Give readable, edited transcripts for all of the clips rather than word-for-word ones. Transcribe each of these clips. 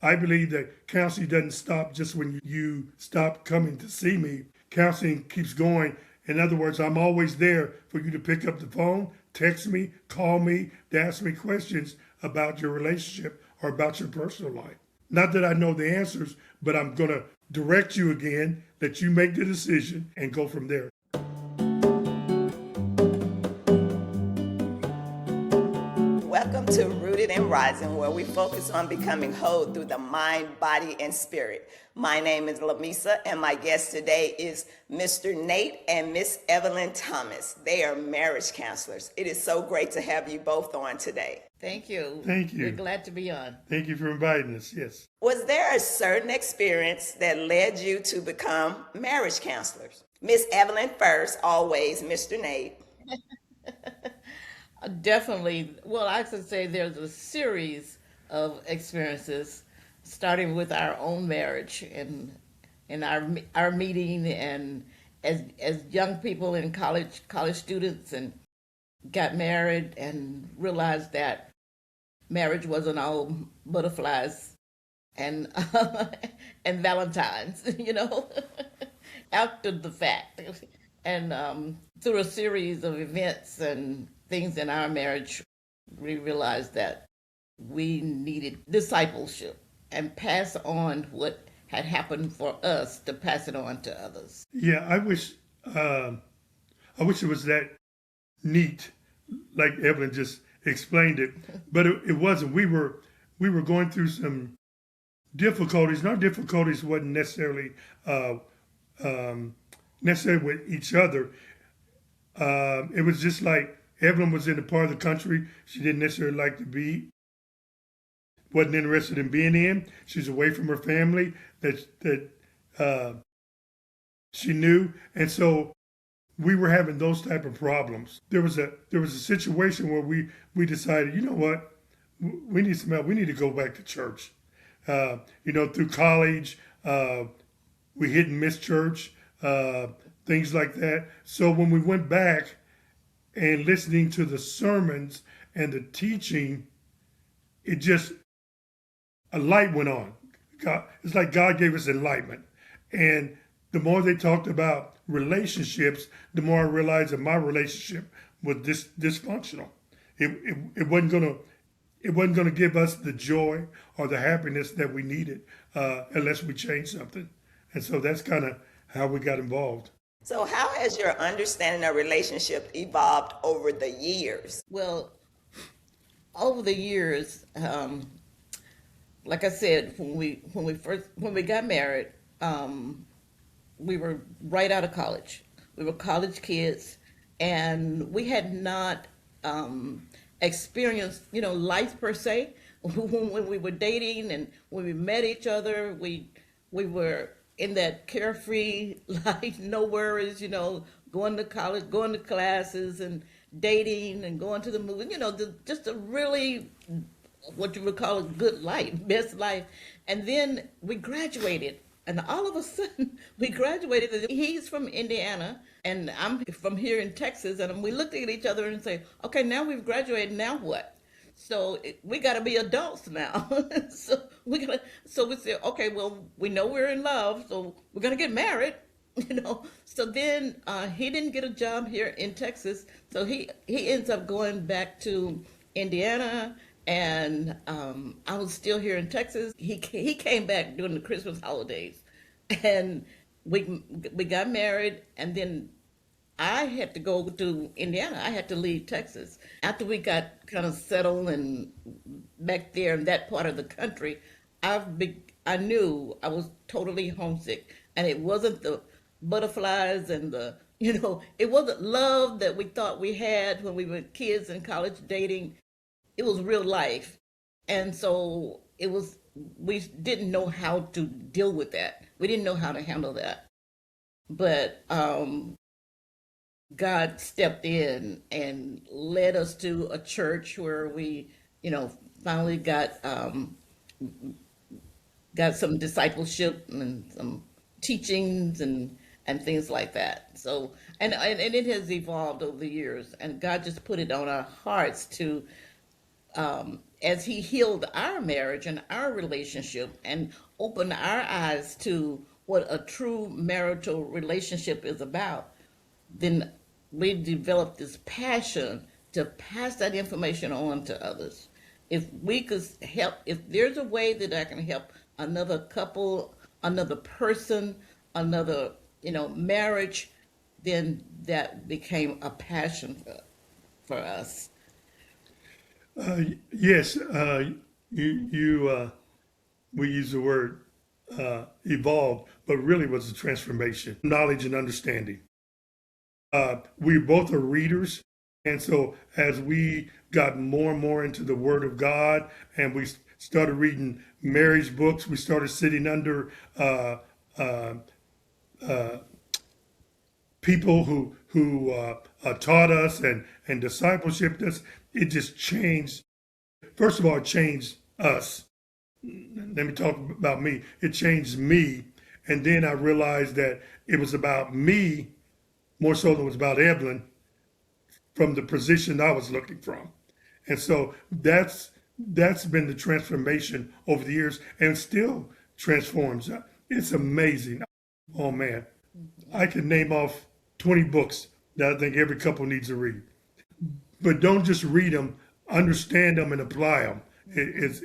I believe that counseling doesn't stop just when you stop coming to see me. Counseling keeps going. In other words, I'm always there for you to pick up the phone, text me, call me, to ask me questions about your relationship or about your personal life. Not that I know the answers, but I'm going to direct you again, let you make the decision, and go from there. Welcome to Rooted and Rising, where we focus on becoming whole through the mind, body, and spirit. My name is Lamisa, and my guest today is Mr. Nate and Miss Evelyn Thomas. They are marriage counselors. It is so great to have you both on today. Thank you. Thank We're you. glad to be on. Thank you for inviting us. Yes. Was there a certain experience that led you to become marriage counselors? Miss Evelyn first, always Mr. Nate. Definitely. Well, I should say there's a series of experiences, starting with our own marriage and our meeting, and as young people in college students, and got married and realized that marriage wasn't all butterflies and and Valentine's, after the fact. And through a series of events and things in our marriage, we realized that we needed discipleship and pass on what had happened for us to pass it on to others. Yeah, I wish it was that neat, like Evelyn just explained it, but it wasn't. We were going through some difficulties. And our difficulties wasn't uh, um, necessarily with each other. It was just like Evelyn was in a part of the country she didn't necessarily like to be, wasn't interested in being in. She's away from her family that uh, she knew, and so we were having those type of problems. There was a situation where we decided, you know what, we need some help. We need to go back to church. Through college, we hit and miss church, things like that. So when we went back and listening to the sermons and the teaching, it just a light went on. It's like God gave us enlightenment, and the more they talked about relationships, the more I realized that my relationship was dysfunctional. It wasn't gonna give us the joy or the happiness that we needed unless we changed something. And so that's kind of how we got involved. So, how has your understanding of relationship evolved over the years? Well, over the years, like I said, when we got married, we were right out of college. We were college kids, and we had not experienced, life per se. When we were dating and when we met each other, we were in that carefree life, no worries, going to college, going to classes, and dating and going to the movie. Just a really what you would call a good life, best life. And then we graduated. And all of a sudden, we graduated. He's from Indiana, and I'm from here in Texas. And we looked at each other and say, okay, now we've graduated. Now what? So we got to be adults now. So we said, okay, well, we know we're in love, so we're gonna get married. So then he didn't get a job here in Texas, so he ends up going back to Indiana, and I was still here in Texas. He came back during the Christmas holidays, and we got married, and then I had to go to Indiana. I had to leave Texas. After we got kind of settled and back there in that part of the country, I knew I was totally homesick. And it wasn't the butterflies and it wasn't love that we thought we had when we were kids in college dating. It was real life. And so we didn't know how to deal with that. We didn't know how to handle that. But God stepped in and led us to a church where we, finally got some discipleship and some teachings and things like that. So and it has evolved over the years, and God just put it on our hearts to as he healed our marriage and our relationship and opened our eyes to what a true marital relationship is about, then we developed this passion to pass that information on to others. If we could help, if there's a way that I can help another couple, another person, another, marriage, then that became a passion for us. Yes, we use the word evolved, but really was a transformation, knowledge and understanding. We both are readers, and so as we got more and more into the Word of God, and we started reading marriage books, we started sitting under uh, people who taught us and discipleshiped us. It just changed. First of all, it changed us. Let me talk about me. It changed me, and then I realized that it was about me more so than it was about Evelyn from the position I was looking from. And so that's been the transformation over the years and still transforms. It's amazing. Oh man, I can name off 20 books that I think every couple needs to read. But don't just read them, understand them and apply them. It's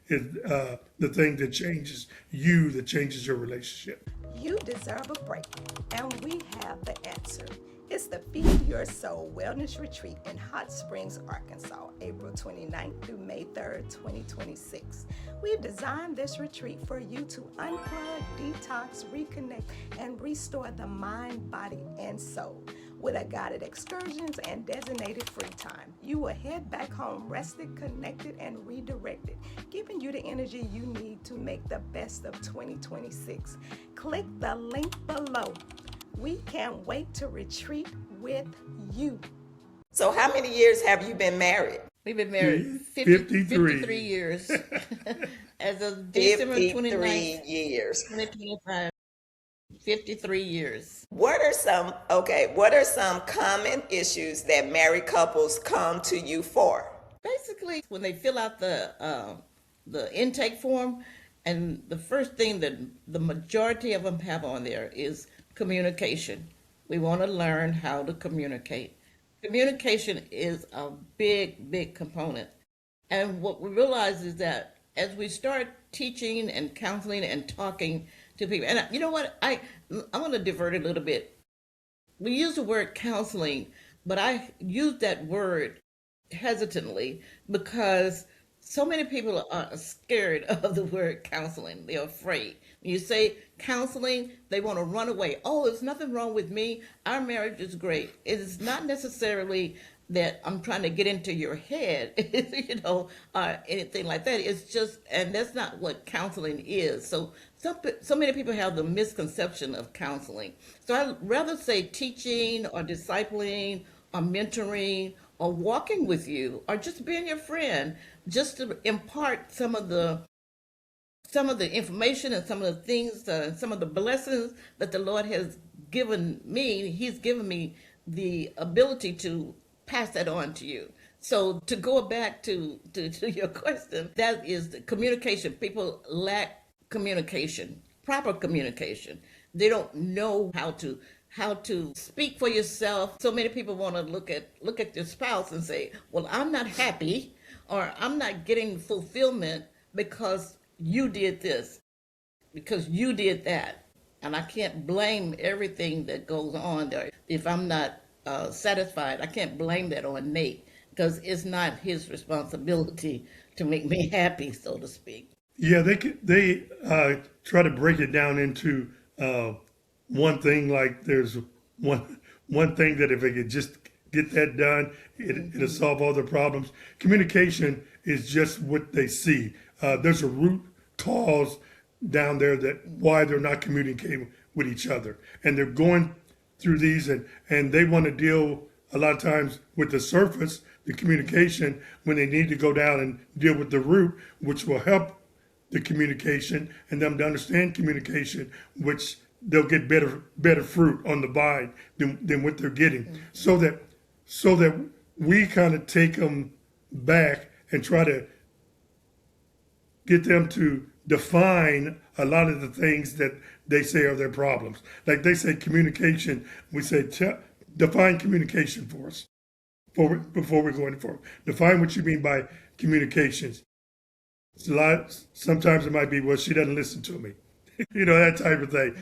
the thing that changes you, that changes your relationship. You deserve a break, and we have the answer. It's the Feed Your Soul Wellness Retreat in Hot Springs, Arkansas, April 29th through May 3rd, 2026. We've designed this retreat for you to unplug, detox, reconnect, and restore the mind, body, and soul. With a guided excursions and designated free time, you will head back home rested, connected, and redirected, giving you the energy you need to make the best of 2026. Click the link below. We can't wait to retreat with you. So how many years have you been married? We've been married 53 years. As of December 29th, years. 2025. 53 years. What are some common issues that married couples come to you for? Basically, when they fill out the intake form, and the first thing that the majority of them have on there is communication. We want to learn how to communicate. Communication is a big, big component. And what we realize is that as we start teaching and counseling and talking to people, and you know what, I want to divert a little bit. We use the word counseling, but I use that word hesitantly because so many people are scared of the word counseling. They're afraid. When you say counseling, they want to run away. Oh, there's nothing wrong with me. Our marriage is great. It is not necessarily that I'm trying to get into your head, anything like that. It's just, and that's not what counseling is. So many people have the misconception of counseling. So I'd rather say teaching or discipling or mentoring or walking with you or just being your friend, just to impart some of the information and some of the things, some of the blessings that the Lord has given me. He's given me the ability to pass that on to you. So to go back to your question, that is the communication. People lack communication, proper communication. They don't know how to speak for yourself. So many people want to look at their spouse and say, well, I'm not happy or I'm not getting fulfillment because you did this, because you did that. And I can't blame everything that goes on there. If I'm not satisfied, I can't blame that on Nate because it's not his responsibility to make me happy, so to speak. Yeah, they try to break it down into one thing. Like there's one thing that if they could just get that done, it'll solve all their problems. Communication is just what they see. There's a root cause down there that why they're not communicating with each other, and they're going through these and they want to deal a lot of times with the surface, the communication, when they need to go down and deal with the root, which will help the communication and them to understand communication, which they'll get better fruit on the vine than what they're getting. So that we kind of take them back and try to get them to define a lot of the things that they say are their problems. Like they say communication, we say define communication for us before we go any further. Define what you mean by communications. It's a lot. Sometimes it might be, well, she doesn't listen to me, that type of thing.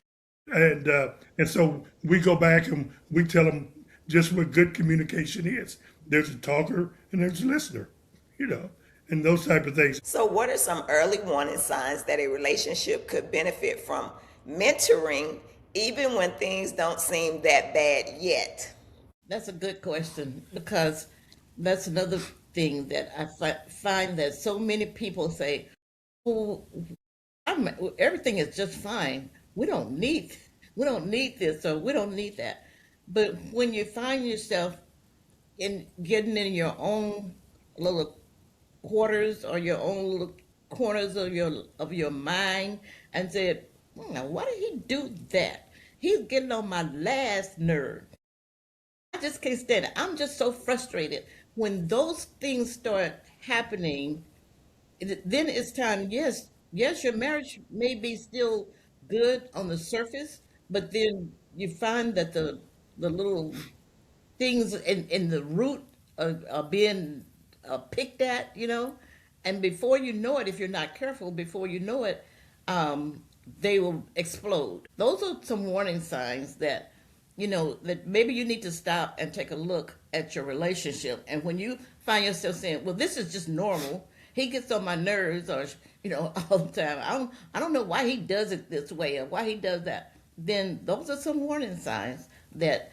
And so we go back and we tell them just what good communication is. There's a talker and there's a listener, and those type of things. So, what are some early warning signs that a relationship could benefit from mentoring, even when things don't seem that bad yet? That's a good question, because that's another thing that I find that so many people say, "Oh, everything is just fine. We don't need this, or we don't need that." But when you find yourself in getting in your own little quarters or your own little corners of your mind and said, "Now, why did he do that? He's getting on my last nerve. I just can't stand it. I'm just so frustrated." When those things start happening, then it's time. Yes, your marriage may be still good on the surface, but then you find that the little things in the root are being picked at. And before you know it, if you're not careful, before you know it, they will explode. Those are some warning signs that maybe you need to stop and take a look at your relationship. And when you find yourself saying, "Well, this is just normal. He gets on my nerves," or all the time. I don't know why he does it this way or why he does that. Then those are some warning signs that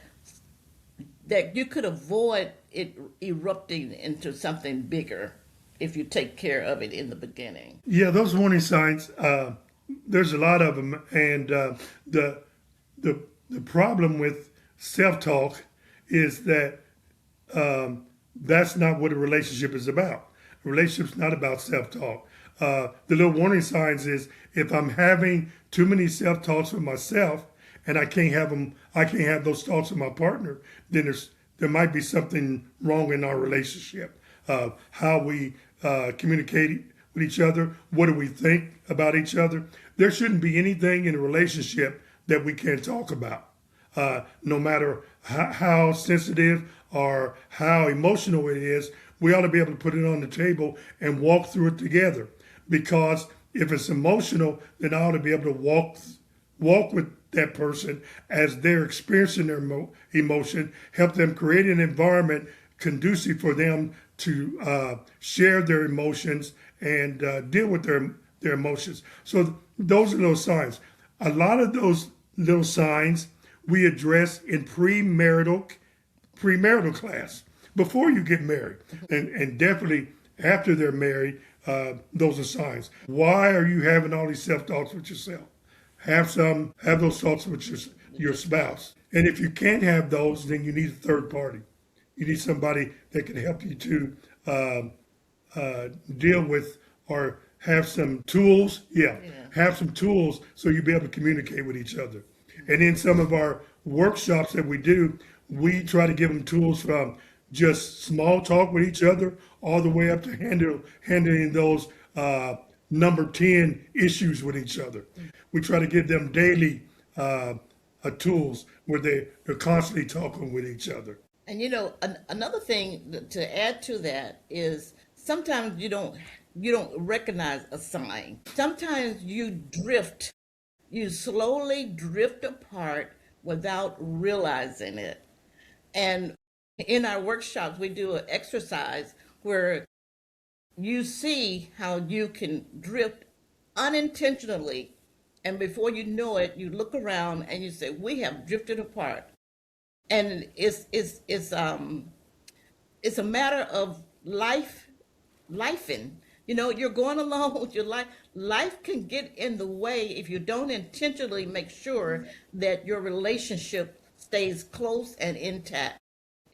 you could avoid it erupting into something bigger if you take care of it in the beginning. Yeah, those warning signs. There's a lot of them, and the problem with self-talk is that that's not what a relationship is about. A relationship's not about self-talk. The little warning signs is if I'm having too many self-talks with myself and I can't have those thoughts with my partner, then there might be something wrong in our relationship. How we communicate with each other, what do we think about each other? There shouldn't be anything in a relationship that we can't talk about. No matter how sensitive or how emotional it is, we ought to be able to put it on the table and walk through it together. Because if it's emotional, then I ought to be able to walk with that person as they're experiencing their emotion, help them create an environment conducive for them to share their emotions and deal with their emotions. So those are those signs. A lot of those little signs we address in premarital class before you get married, and definitely after they're married. Those are signs. Why are you having all these self-talks with yourself? Have those thoughts with your spouse. And if you can't have those, then you need a third party. You need somebody that can help you to deal with or have some tools. Yeah, have some tools so you'll be able to communicate with each other. And in some of our workshops that we do, we try to give them tools from just small talk with each other all the way up to handling those number 10 issues with each other. We try to give them daily tools where they're constantly talking with each other. And another thing to add to that is sometimes you don't recognize a sign. Sometimes you slowly drift apart without realizing it. And in our workshops, we do an exercise where you see how you can drift unintentionally, and before you know it, you look around and you say, "We have drifted apart." And it's a matter of lifing. You're going along with your life. Life can get in the way if you don't intentionally make sure that your relationship stays close and intact.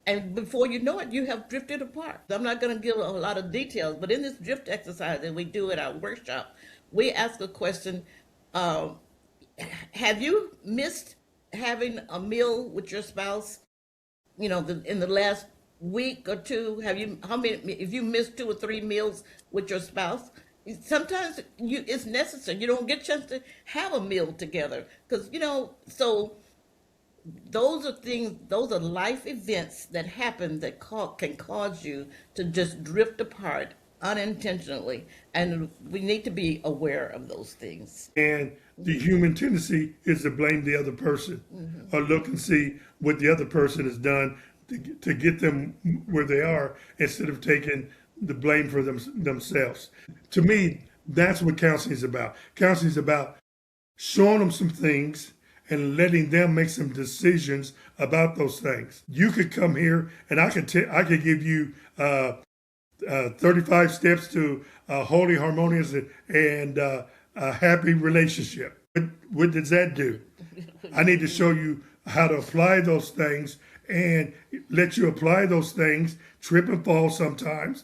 And before you know it, you have drifted apart. I'm not going to give a lot of details, but in this drift exercise that we do at our workshop, we ask a question: have you missed having a meal with your spouse? In the last week or two, if you missed 2 or 3 meals with your spouse, sometimes it's necessary. You don't get a chance to have a meal together because so those are things. Those are life events that happen that can cause you to just drift apart unintentionally, and we need to be aware of those things. And the human tendency is to blame the other person, or look and see what the other person has done to get them where they are, instead of taking the blame for themselves. To me, that's what counseling is about. Counseling is about showing them some things and letting them make some decisions about those things. You could come here and I could give you 35 steps to a holy, harmonious, and a happy relationship. What does that do? I need to show you how to apply those things and let you apply those things, trip and fall sometimes,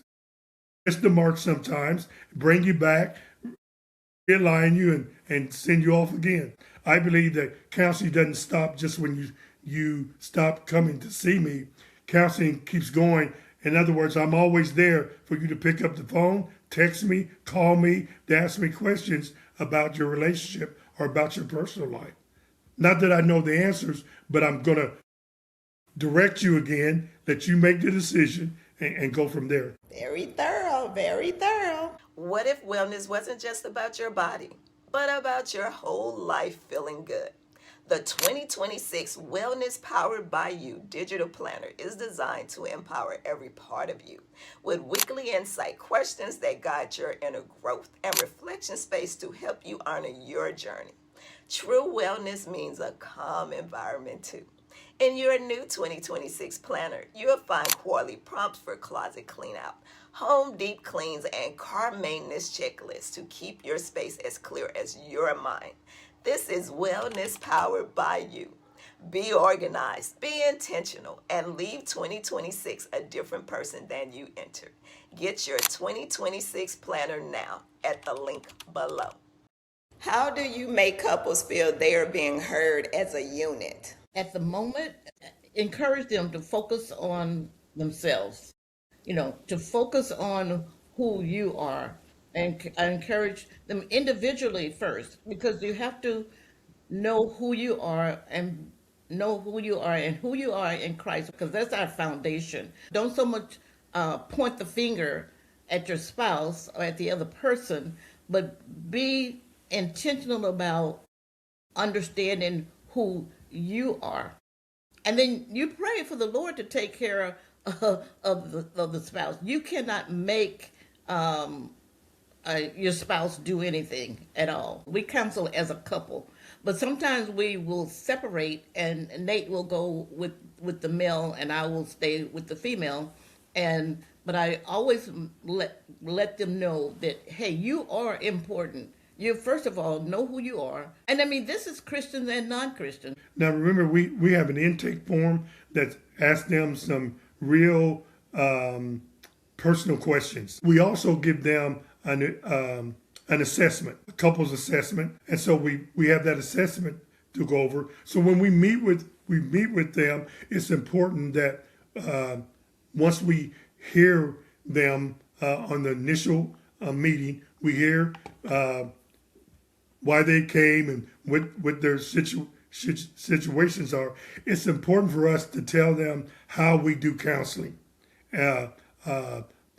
miss the mark sometimes, bring you back, realign you, and send you off again. I believe that counseling doesn't stop just when you stop coming to see me. Counseling keeps going. In other words, I'm always there for you to pick up the phone, text me, call me, to ask me questions about your relationship or about your personal life. Not that I know the answers, but I'm going to direct you again, let you make the decision, and go from there. Very thorough, very thorough. What if wellness wasn't just about your body, but about your whole life feeling good? The 2026 Wellness Powered by You digital planner is designed to empower every part of you with weekly insight, questions that guide your inner growth, and reflection space to help you honor your journey. True wellness means a calm environment too. In your new 2026 planner, you'll find quarterly prompts for closet clean out, home deep cleans, and car maintenance checklists to keep your space as clear as your mind. This is Wellness Powered by You. Be organized, be intentional, and leave 2026 a different person than you entered. Get your 2026 planner now at the link below. How do you make couples feel they are being heard as a unit? At the moment, encourage them to focus on themselves, to focus on who you are. And I encourage them individually first, because you have to know who you are and who you are in Christ, because that's our foundation. Don't so much point the finger at your spouse or at the other person, but be intentional about understanding who you are. And then you pray for the Lord to take care of the spouse. You cannot make your spouse do anything at all. We counsel as a couple, but sometimes we will separate, and Nate will go with the male, and I will stay with the female. But I always let them know that, hey, you are important. You first of all know who you are, and I mean this is Christians and non-Christians. Now remember, we have an intake form that asks them some real personal questions. We also give them an assessment, a couple's assessment, and so we have that assessment to go over. So when we meet with them, it's important that once we hear them on the initial meeting, we hear why they came and what their situations are. It's important for us to tell them how we do counseling, the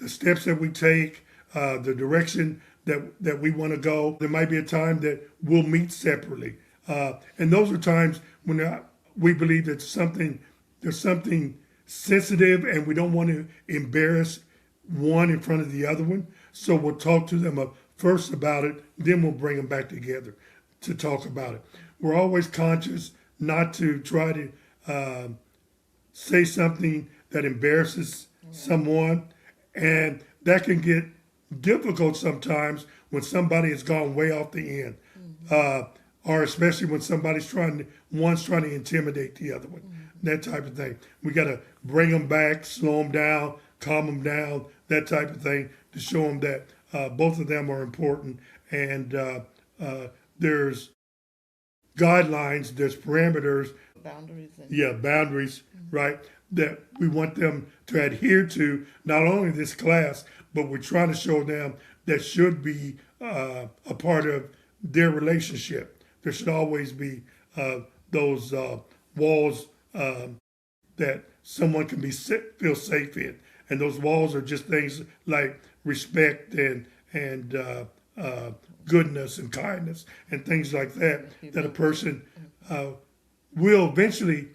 steps that we take, the direction that we want to go. There might be a time that we'll meet separately, and those are times when we believe that there's something sensitive, and we don't want to embarrass one in front of the other one. So we'll talk to them first about it, then we'll bring them back together to talk about it. We're always conscious not to try to say something that embarrasses someone, and that can get difficult sometimes when somebody has gone way off the end, or especially when one's trying to intimidate the other one, that type of thing. We got to bring them back, slow them down, calm them down, that type of thing, to show them that both of them are important, and there's guidelines, there's parameters, boundaries, right, that we want them to adhere to, not only this class, but we're trying to show them that should be a part of their relationship. There should always be those walls that someone can feel safe in, and those walls are just things like respect and goodness and kindness and things like that. That a person will eventually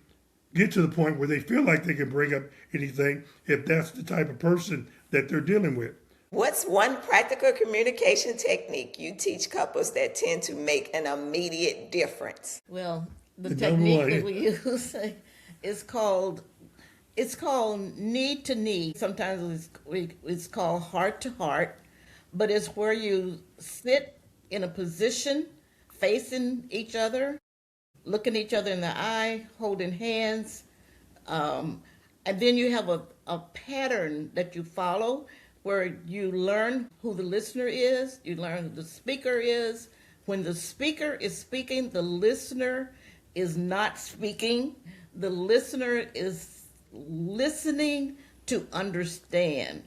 get to the point where they feel like they can bring up anything if that's the type of person that they're dealing with. What's one practical communication technique you teach couples that tend to make an immediate difference? Well, the The technique number that one- we use is called need to need. Sometimes it's called heart to heart, but it's where you sit in a position facing each other, looking each other in the eye, holding hands, and then you have a pattern that you follow where you learn who the listener is, you learn who the speaker is. When the speaker is speaking, the listener is not speaking. The listener is listening to understand,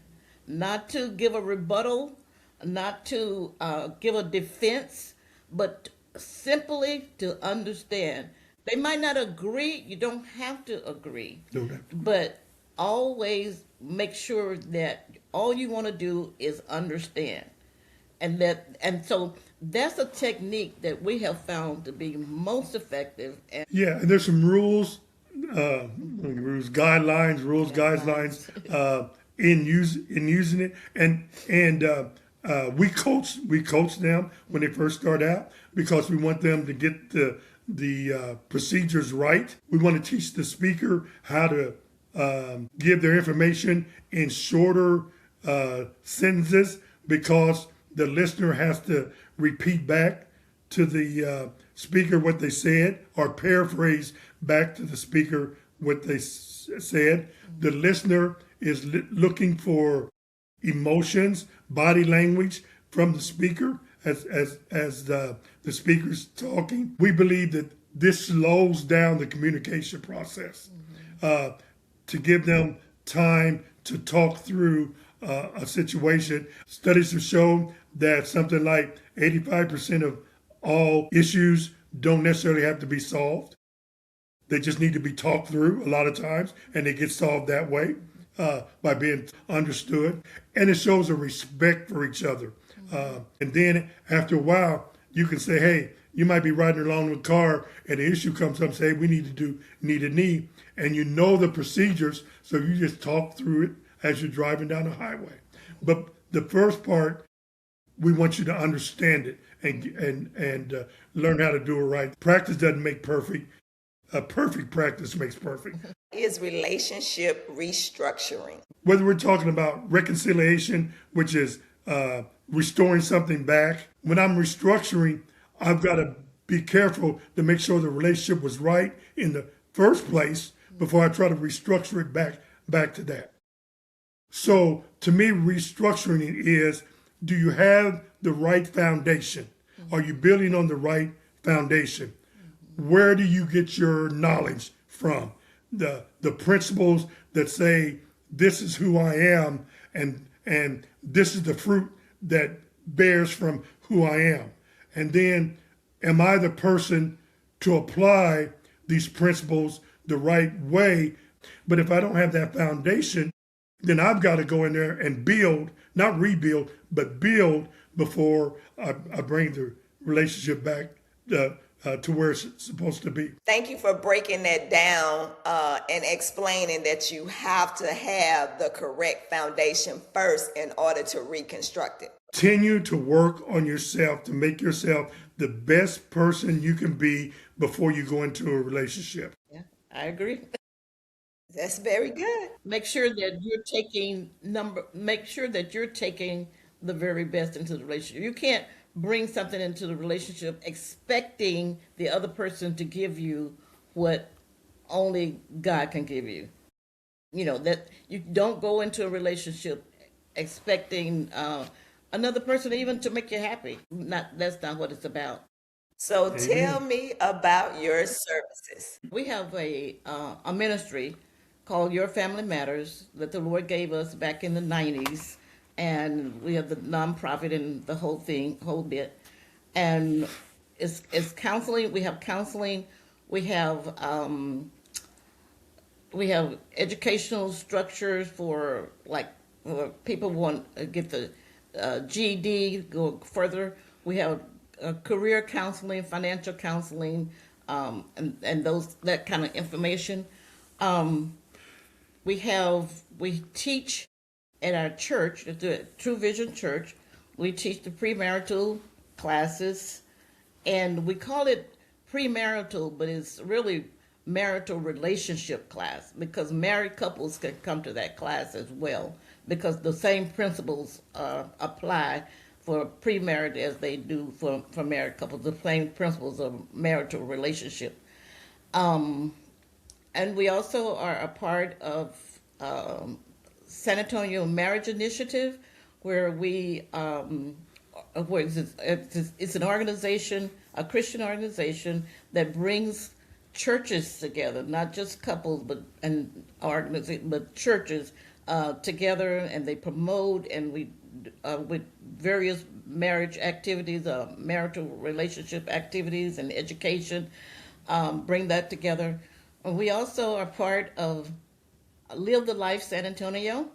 not to give a rebuttal, not to give a defense, but simply to understand. They might not agree. You don't have to agree, Okay. but always make sure that all you want to do is understand, and so that's a technique that we have found to be most effective. And Yeah, and there's some rules, guidelines, in using it, and we coach them when they first start out because we want them to get the procedures right. We want to teach the speaker how to give their information in shorter sentences because the listener has to repeat back to the speaker what they said or paraphrase back to the speaker what they said. The listener is looking for emotions, body language from the speaker as the speaker's talking. We believe that this slows down the communication process to give them time to talk through a situation. Studies have shown that something like 85% of all issues don't necessarily have to be solved. They just need to be talked through a lot of times, and they get solved that way by being understood. And it shows a respect for each other. And then after a while, you can say, hey, you might be riding along in the car and the issue comes up and say, hey, we need to do knee, and you know the procedures, so you just talk through it as you're driving down the highway. But the first part, we want you to understand it and learn how to do it right. Practice doesn't make perfect. A perfect practice makes perfect. Is relationship restructuring? Whether we're talking about reconciliation, which is restoring something back, when I'm restructuring, I've got to be careful to make sure the relationship was right in the first place before I try to restructure it back to that. So to me, restructuring is, do you have the right foundation? Are you building on the right foundation? Where do you get your knowledge from? The principles that say, this is who I am and this is the fruit that bears from who I am. And then, am I the person to apply these principles the right way? But if I don't have that foundation, then I've got to go in there and build, not rebuild, but build before I bring the relationship back to where it's supposed to be. Thank you for breaking that down and explaining that you have to have the correct foundation first in order to reconstruct it. Continue to work on yourself to make yourself the best person you can be before you go into a relationship. yeah, I agree. That's very good. Make sure that you're taking the very best into the relationship. You can't bring something into the relationship expecting the other person to give you what only God can give you. You know, that you don't go into a relationship expecting another person even to make you happy. That's not what it's about. So tell me about your services. We have a ministry called Your Family Matters that the Lord gave us back in the 90s. and we have the nonprofit and the whole bit. And it's counseling. We have counseling. We have educational structures for people want to get the GED, go further. We have career counseling, financial counseling, and that kind of information. We teach at our church, at the True Vision Church. We teach the premarital classes, and we call it premarital, but it's really marital relationship class, because married couples can come to that class as well, because the same principles apply for premarital as they do for married couples, the same principles of marital relationship. And we also are a part of San Antonio Marriage Initiative, where it's an organization, a Christian organization that brings churches together, not just couples, but churches together, and they promote, and we with various marriage activities, marital relationship activities, and education, bring that together. And we also are part of Live the Life San Antonio,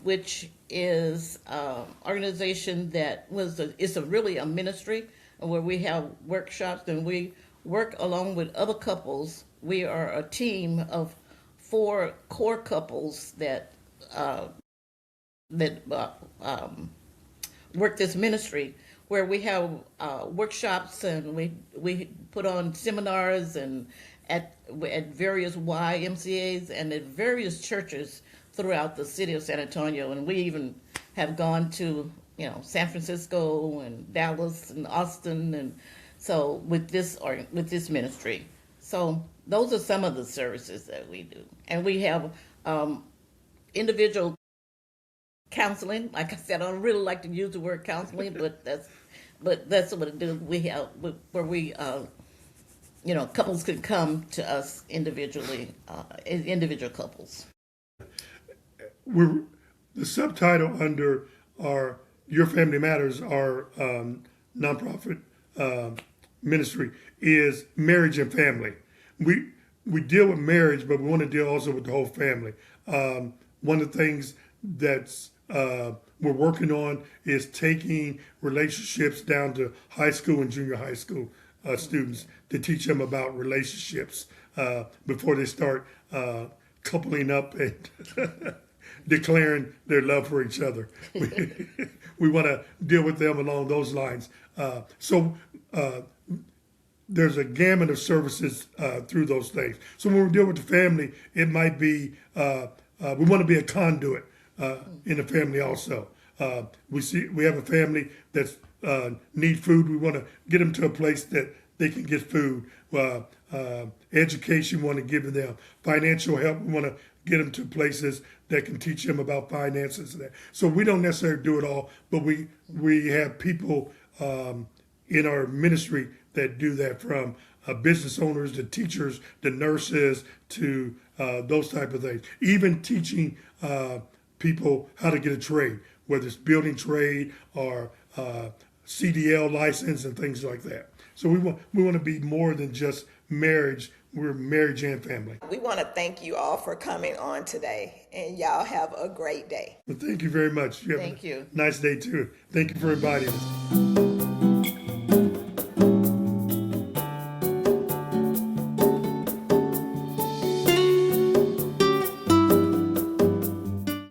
which is an organization that it's really a ministry where we have workshops, and we work along with other couples. We are a team of 4 core couples that work this ministry, where we have workshops, and we put on seminars and at various YMCAs and at various churches throughout the city of San Antonio. And we even have gone to San Francisco and Dallas and Austin, and so with this ministry. So those are some of the services that we do. And we have individual counseling. Like I said, I don't really like to use the word counseling, but that's what it do. We have where we couples can come to us individually, individual couples. The subtitle under our Your Family Matters, our nonprofit ministry, is marriage and family. We deal with marriage, but we want to deal also with the whole family. One of the things that's we're working on is taking relationships down to high school and junior high school students, to teach them about relationships before they start coupling up and declaring their love for each other. We want to deal with them along those lines. So there's a gamut of services through those things. So when we deal with the family, it might be, we want to be a conduit in the family also. We have a family that's need food. We want to get them to a place that they can get food. Education, we want to give them. Financial help, we want to get them to places that can teach them about finances and that. So we don't necessarily do it all, but we have people in our ministry that do that, from business owners to teachers to nurses to those type of things. Even teaching people how to get a trade, whether it's building trade or CDL license and things like that. So we want to be more than just marriage. We're marriage and family. We want to thank you all for coming on today, and y'all have a great day. Well, thank you very much. Thank you. Nice day too. Thank you for inviting us.